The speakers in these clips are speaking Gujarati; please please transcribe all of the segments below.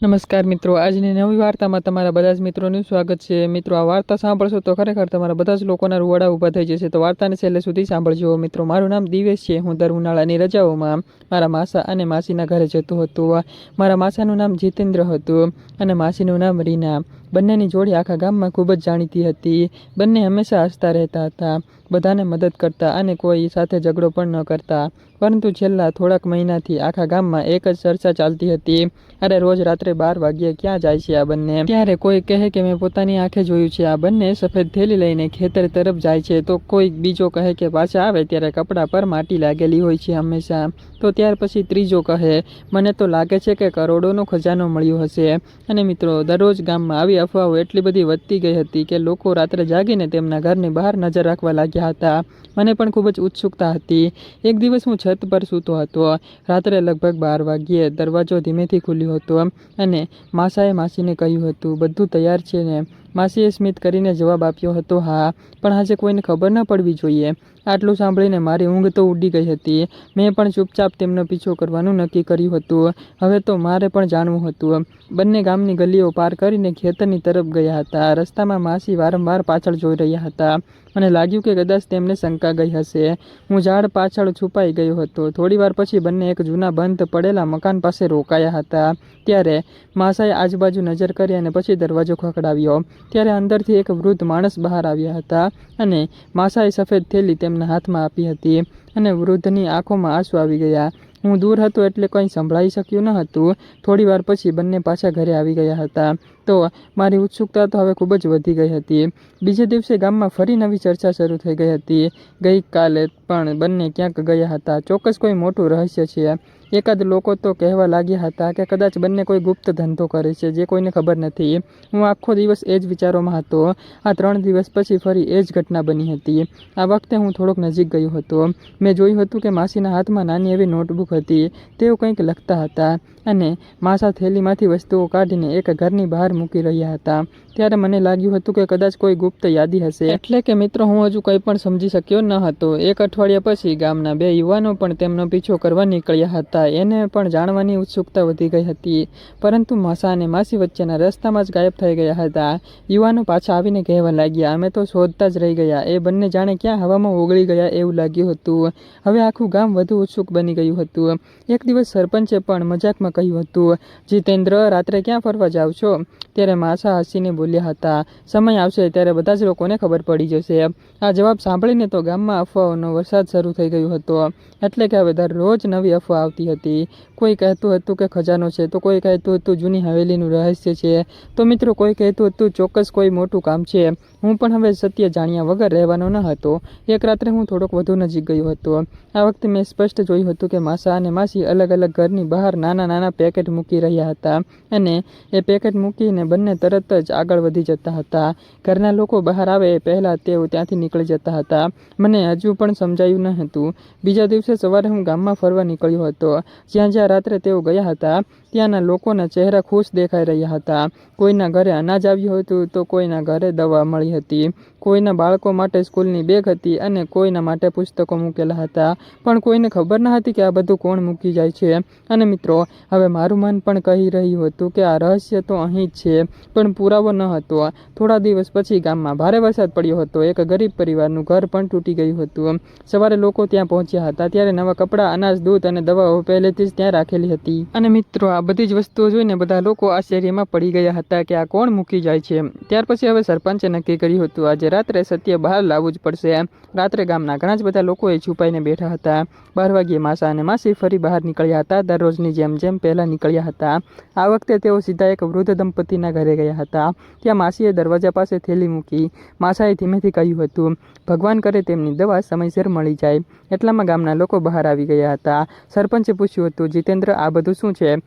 નમસ્કાર મિત્રો, આજની નવી વાર્તામાં તમારા બધા જ મિત્રોનું સ્વાગત છે। મિત્રો, આ વાર્તા સાંભળશો તો ખરેખર તમારા બધા જ લોકોના રૂવાડા ઊભા થઈ જશે, તો વાર્તાને છેલ્લે સુધી સાંભળજો। મિત્રો, મારું નામ દિવેશ છે। હું દર ઉનાળાની રજાઓમાં મારા માસા અને માસીના ઘરે જતો હતો। મારા માસાનું નામ જીતેન્દ્ર હતું અને માસીનું નામ રીના। બંનેની જોડી આખા ગામમાં ખૂબ જ જાણીતી હતી। બંને હંમેશા હસતા રહેતા હતા, બધાને મદદ કરતા અને કોઈ સાથે ઝઘડો પણ ન કરતા। પરંતુ છેલ્લા થોડાક મહિનાથી આખા ગામમાં એક જ ચર્ચા ચાલતી હતી, અરે રોજ રાત્રે 12 વાગ્યે ક્યાં જાય છે આ બંને? ત્યારે કોઈ કહે કે મેં પોતાની આંખે જોયું છે, આ બંને સફેદ થેલી લઈને ખેતર તરફ જાય છે, તો કોઈ બીજો કહે કે પાછા આવે ત્યારે કપડા પર માટી લાગેલી હોય છે હંમેશા। તો ત્યાર પછી ત્રીજો કહે, મને તો લાગે છે કે કરોડોનો ખજાનો મળ્યો હશે। અને મિત્રો, દરરોજ ગામમાં આવી અફવાઓ એટલી બધી વધતી ગઈ હતી કે લોકો રાત્રે જાગીને તેમના ઘરની બહાર નજર રાખવા લાગ્યા હતા। મને પણ ખૂબ જ ઉત્સુકતા હતી। એક દિવસ હું છત પર સૂતો હતો। રાત્રે લગભગ 12 વાગ્યે દરવાજો ધીમેથી ખુલ્યો હતો અને માસાએ માસીને કહ્યું હતું, બધું તૈયાર છે ને? માસીએ સ્મિત કરીને જવાબ આપ્યો હતો, હા, પણ આજે કોઈને ખબર ન પડવી જોઈએ। આટલું સાંભળીને મારી ઊંઘ તો ઉડી ગઈ હતી। મેં પણ ચૂપચાપ તેમનો પીછો કરવાનું નક્કી કર્યું હતું। હવે તો મારે પણ જાણવું હતું। બંને ગામની ગલીઓ પાર કરીને ખેતરની તરફ ગયા હતા। રસ્તામાં માસી વારંવાર પાછળ જોઈ રહ્યા હતા। મને લાગ્યું કે કદાચ તેમને શંકા ગઈ હશે। હું ઝાડ પાછળ છુપાઈ ગયો હતો। થોડી વાર પછી બંને એક જૂના બંધ પડેલા મકાન પાસે રોકાયા હતા। ત્યારે માસાએ આજુબાજુ નજર કરી અને પછી દરવાજો ખખડાવ્યો। ત્યારે અંદરથી એક વૃદ્ધ માણસ બહાર આવ્યા હતા અને માસાએ સફેદ થેલી તેમના હાથમાં આપી હતી અને વૃદ્ધની આંખોમાં આંસુ આવી ગયા। હું દૂર હતો એટલે કંઈ સંભળાઈ શક્યું ન હતું। થોડી વાર પછી બંને પાછા ઘરે આવી ગયા હતા, તો મારી ઉત્સુકતા તો હવે ખૂબ જ વધી ગઈ હતી। બીજે દિવસે ગામમાં ફરી નવી ચર્ચા શરૂ થઈ ગઈ હતી। ગઈકાલે પણ બંને ક્યાંક ગયા હતા, ચોક્કસ કોઈ મોટું રહસ્ય છે। એકાદ લોકો તો કહેવા લાગ્યા હતા કે કદાચ બંને કોઈ ગુપ્ત ધંધો કરે છે જે કોઈને ખબર નથી। હું આખો દિવસ એ જ વિચારોમાં હતો। આ 3 દિવસ પછી ફરી એ જ ઘટના બની હતી। આ વખતે હું થોડોક નજીક ગયો હતો। મેં જોયું હતું કે માસીના હાથમાં નાની એવી નોટબુક હતી। તેઓ કંઈક લખતા હતા અને માસા થેલીમાંથી વસ્તુઓ કાઢીને એક ઘરની બહાર મૂકી રહ્યા હતા। ત્યારે મને લાગ્યું હતું કે કદાચ કોઈ ગુપ્ત યાદી હશે। એટલે કે મિત્રો, હું હજુ કંઈ પણ સમજી શક્યો ન હતો। એક અઠવાડિયા પછી ગામના 2 યુવાનો પણ તેમનો પીછો કરવા નીકળ્યા હતા। એને પણ જાણવાની ઉત્સુકતા વધી ગઈ હતી, પરંતુ માસા અને માસી વચ્ચેના રસ્તામાં જ ગાયબ થઈ ગયા હતા। યુવાનો પાછા આવીને કહેવા લાગ્યા, અમે તો શોધતા જ રહી ગયા। એ બંને જાણે ક્યાં હવામાં ઓગળી ગયા એવું લાગ્યું હતું। હવે આખું ગામ વધુ ઉત્સુક બની ગયું હતું। એક દિવસ સરપંચે પણ મજાકમાં કહ્યું હતું, જીતેન્દ્ર, રાત્રે ક્યાં ફરવા જાવ છો? ત્યારે માસા હસીને બોલ્યા હતા, સમય આવશે ત્યારે બધા જ લોકોને ખબર પડી જશે। આ જવાબ સાંભળીને તો ગામમાં અફવાઓનો વરસાદ શરૂ થઈ ગયો હતો। એટલે કે હવે દરરોજ નવી અફવા આવતી હતી। કોઈ કહેતું હતું કે ખજાનો છે, તો કોઈ કહેતું હતું જૂની હવેલીનું રહસ્ય છે, તો મિત્રો કોઈ કહેતું હતું ચોક્કસ કોઈ મોટું કામ છે। હું પણ હવે સત્ય જાણ્યા વગર રહેવાનો ન હતો। એક રાત્રે હું થોડોક વધુ નજીક ગયો હતો। આ વખતે મેં સ્પષ્ટ જોયું હતું કે માસા અને માસી અલગ અલગ ઘરની બહાર નાના નાના પેકેટ મૂકી રહ્યા હતા અને એ પેકેટ મૂકીને બંને તરત જ આગળ વધી જતા હતા। ઘરના લોકો બહાર આવે એ પહેલાં તેઓ ત્યાંથી નીકળી જતા હતા। મને હજુ પણ સમજાયું ન હતું। બીજા દિવસે સવારે હું ગામમાં ફરવા નીકળ્યો હતો। જ્યાં જ્યાં રાત્રે તેઓ ગયા હતા ત્યાંના લોકોના ચહેરા ખુશ દેખાઈ રહ્યા હતા। કોઈના ઘરે અનાજ આવ્યું હતું, તો કોઈના ઘરે દવા મળી હતી, કોઈના બાળકો માટે સ્કૂલની બેગ હતી અને કોઈના માટે પુસ્તકો મૂકેલા હતા। પણ કોઈને ખબર ન હતી કે આ બધું કોણ મૂકી જાય છે। અને મિત્રો, હવે મારું મન પણ કહી રહ્યું હતું કે આ રહસ્ય તો અહીં જ છે, પણ પુરાવો ન હતો। થોડા દિવસ પછી ગામમાં ભારે વરસાદ પડ્યો હતો। એક ગરીબ પરિવારનું ઘર પણ તૂટી ગયું હતું। સવારે લોકો ત્યાં પહોંચ્યા હતા ત્યારે નવા કપડાં, અનાજ, દૂધ અને દવાઓ પહેલેથી જ ત્યાં રાખેલી હતી। અને મિત્રો, આ બધી જ વસ્તુઓ જોઈને બધા લોકો આશ્ચર્યમાં પડી ગયા હતા કે આ કોણ મૂકી જાય છે। ત્યાર પછી હવે સરપંચે નક્કી કર્યું હતું, આજે રાત્રે સત્ય બહાર લાવવું જ પડશે। રાત્રે ગામના ઘણા જ બધા લોકોએ છુપાઈને બેઠા હતા। 12 વાગ્યે માસા અને માસી ફરી બહાર નીકળ્યા હતા, દરરોજની જેમ પહેલા નીકળ્યા હતા। આ વખતે તેઓ સીધા એક વૃદ્ધ દંપતીના ઘરે ગયા હતા। ત્યાં માસીએ દરવાજા પાસે થેલી મૂકી। માસાએ ધીમેથી કહ્યું હતું, ભગવાન કરે તેમની દવા સમયસર મળી જાય। એટલામાં ગામના લોકો બહાર આવી ગયા હતા। સરપંચે પૂછ્યું હતું, જીતેન્દ્ર, આ બધું શું છે?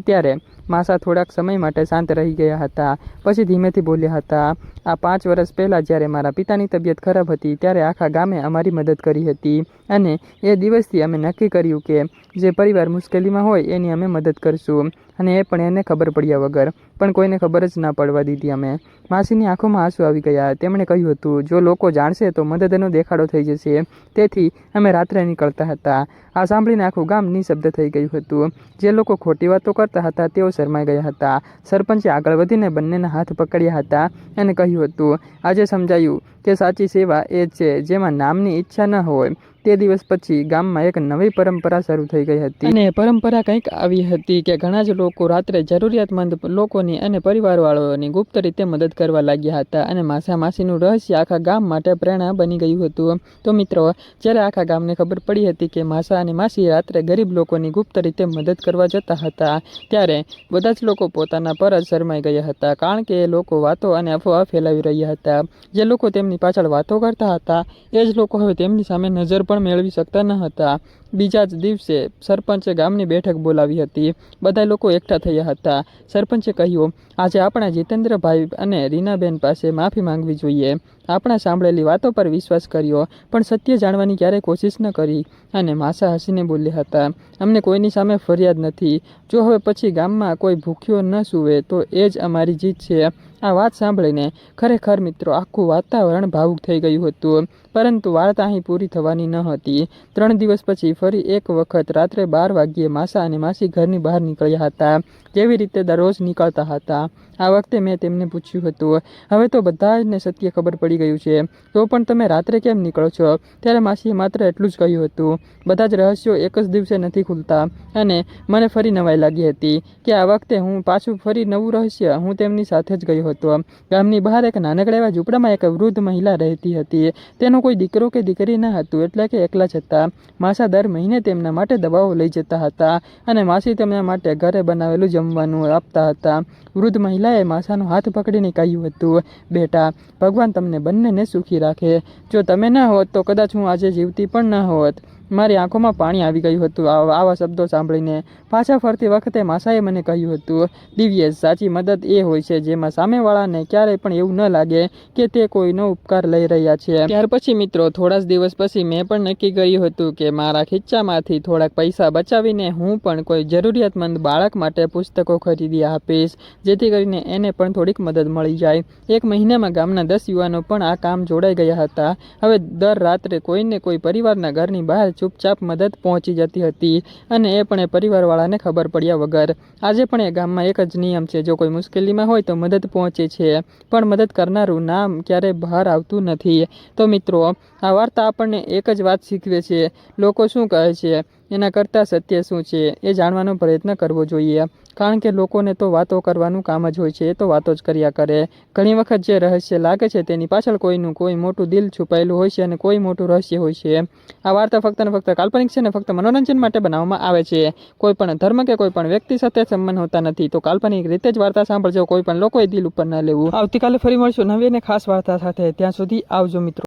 ત્યારે માસા થોડાક સમય માટે શાંત રહી ગયા હતા, પછી ધીમેથી બોલ્યા હતા, આ 5 વર્ષ પહેલાં જ્યારે મારા પિતાની તબિયત ખરાબ હતી ત્યારે આખા ગામે અમારી મદદ કરી હતી અને એ દિવસથી અમે નક્કી કર્યું કે જે પરિવાર મુશ્કેલીમાં હોય એની અમે મદદ કરશું, અને એ પણ એને ખબર પડ્યા વગર। પણ કોઈને ખબર જ ના પડવા દીધી અમે। માસીની આંખોમાં આંસુ આવી ગયા। તેમણે કહ્યું હતું, જો લોકો જાણશે તો મદદનો દેખાડો થઈ જશે, તેથી અમે રાત્રે નીકળતા હતા। આ સાંભળીને આખું ગામ નિશબ્દ થઈ ગયું હતું। જે લોકો ખોટી વાતો કરતા હતા તેઓ શરમાઈ ગયા હતા. સરપંચે આગળ વધીને બંનેના હાથ પકડ્યા હતા અને કહ્યું હતું, આજે સમજાયું કે સાચી સેવા એ છે જેમાં નામની ઈચ્છા ન હોય. તે દિવસ પછી ગામમાં એક નવી પરંપરા શરૂ થઈ ગઈ હતી અને પરંપરા કંઈક આવી હતી કે ઘણા જ લોકો રાત્રે જરૂરિયાતમંદ લોકોની અને પરિવારવાળાઓની ગુપ્ત રીતે મદદ કરવા લાગ્યા હતા અને માસા માસીનું રહસ્ય આખા ગામ માટે પ્રેરણા બની ગયું હતું. તો મિત્રો, જ્યારે આખા ગામને ખબર પડી હતી કે માસા અને માસી રાત્રે ગરીબ લોકોની ગુપ્ત રીતે મદદ કરવા જતા હતા, ત્યારે બધા જ લોકો પોતાના પર જ શરમાઈ ગયા હતા, કારણ કે એ લોકો વાતો અને અફવા ફેલાવી રહ્યા હતા. જે લોકો તેમની પાછળ વાતો કરતા હતા એ જ લોકો હવે તેમની સામે નજર પણ મેળવી શકતા ન હતા. બીજા જ દિવસે સરપંચે ગામની બેઠક બોલાવી હતી. બધા લોકો એકઠા થયા હતા. સરપંચે કહ્યું, આજે આપણે જીતેન્દ્રભાઈ અને રીનાબેન પાસે માફી માંગવી જોઈએ. આપણા સાંભળેલી વાતો પર વિશ્વાસ કર્યો પણ સત્ય જાણવાની ક્યારેય કોશિશ ન કરી. અને માસા હસીને બોલ્યા હતા, અમને કોઈની સામે ફરિયાદ નથી. જો હવે પછી ગામમાં કોઈ ભૂખ્યો ન સૂવે તો એ જ અમારી જીત છે. આ વાત સાંભળીને ખરેખર મિત્રો આખું વાતાવરણ ભાવુક થઈ ગયું હતું. પરંતુ વાર્તા અહીં પૂરી થવાની ન હતી. 3 દિવસ પછી ફરી એક વખત રાત્રે 12 વાગ્યે માસા અને માસી ઘરની બહાર નીકળ્યા હતા, જેવી રીતે દરરોજ નીકળતા હતા. આ વખતે મેં તેમને પૂછ્યું હતું, હવે તો બધાને સત્ય ખબર પડી ગયું છે, તો પણ તમે રાત્રે કેમ નીકળો છો? ત્યારે માસીએ માત્ર એટલું જ કહ્યું હતું, બધા જ રહસ્યો એક જ દિવસે નથી ખુલતા. અને મને ફરી નવાઈ લાગી હતી કે આ વખતે હું પાછું ફરી નવું રહસ્ય. હું તેમની સાથે જ ગયો હતો. ગામની બહાર એક નાનકડા એવા ઝૂંપડામાં એક વૃદ્ધ મહિલા રહેતી હતી. તેનો કોઈ દીકરો કે દીકરી ન હતું, એટલે કે એકલા જ હતા. માસા દર મહિને તેમના માટે દવાઓ લઈ જતા હતા અને માસી તેમના માટે ઘરે બનાવેલું જમવાનું આપતા હતા. વૃદ્ધ મહિલાએ માસાનો હાથ પકડીને કહ્યું હતું, બેટા, ભગવાન તમને બંનેને સુખી રાખે. જો તમે ન હોત તો કદાચ હું આજે જીવતી પણ ન હોત. મારી આંખોમાં પાણી આવી ગયું હતું આવા શબ્દો સાંભળીને. પાછા ફરતી વખતે માસાએ મને કહ્યું હતું, દિવ્યેશ, સાચી મદદ એ હોય છે જેમાં સામેવાળાને ક્યારેય પણ એવું ન લાગે કે તે કોઈનો ઉપકાર લઈ રહ્યા છે. ત્યાર પછી મિત્રો થોડા જ દિવસ પછી મેં પણ નક્કી કર્યું હતું કે મારા ખીચ્ચામાંથી થોડાક પૈસા બચાવીને હું પણ કોઈ જરૂરિયાતમંદ બાળક માટે પુસ્તકો ખરીદી આપીશ, જેથી કરીને એને પણ થોડીક મદદ મળી જાય. 1 મહિનામાં ગામના 10 યુવાનો પણ આ કામ જોડાઈ ગયા હતા. હવે દર રાત્રે કોઈને કોઈ પરિવારના ઘરની બહાર ચૂપચાપ મદદ પહોંચી જતી હતી અને એ પણ એ પરિવારવાળાને ખબર પડ્યા વગર. આજે પણ એ ગામમાં એક જ નિયમ છે, જો કોઈ મુશ્કેલીમાં હોય તો મદદ પહોંચે છે, પણ મદદ કરનારું નામ ક્યારેય બહાર આવતું નથી. તો મિત્રો, આ વાર્તા આપણને એક જ વાત શીખવે છે, લોકો શું કહે છે એના કરતાં સત્ય શું છે એ જાણવાનો પ્રયત્ન કરવો જોઈએ. કારણ કે લોકોને તો વાતો કરવાનું કામ જ હોય છે, એ તો વાતો જ કર્યા કરે. ઘણી વખત જે રહસ્ય લાગે છે તેની પાછળ કોઈનું કોઈ મોટું દિલ છુપાયેલું હોય છે અને કોઈ મોટું રહસ્ય હોય છે. આ વાર્તા ફક્ત ને ફક્ત કાલ્પનિક છે ને ફક્ત મનોરંજન માટે બનાવવામાં આવે છે. કોઈ પણ ધર્મ કે કોઈ પણ વ્યક્તિ સાથે સંબંધ હોતા નથી. તો કાલ્પનિક રીતે જ વાર્તા સાંભળજો, કોઈ પણ લોકોએ દિલ ઉપર ન લેવું. આવતીકાલે ફરી મળશું નવી અને ખાસ વાર્તા સાથે. ત્યાં સુધી આવજો મિત્રો.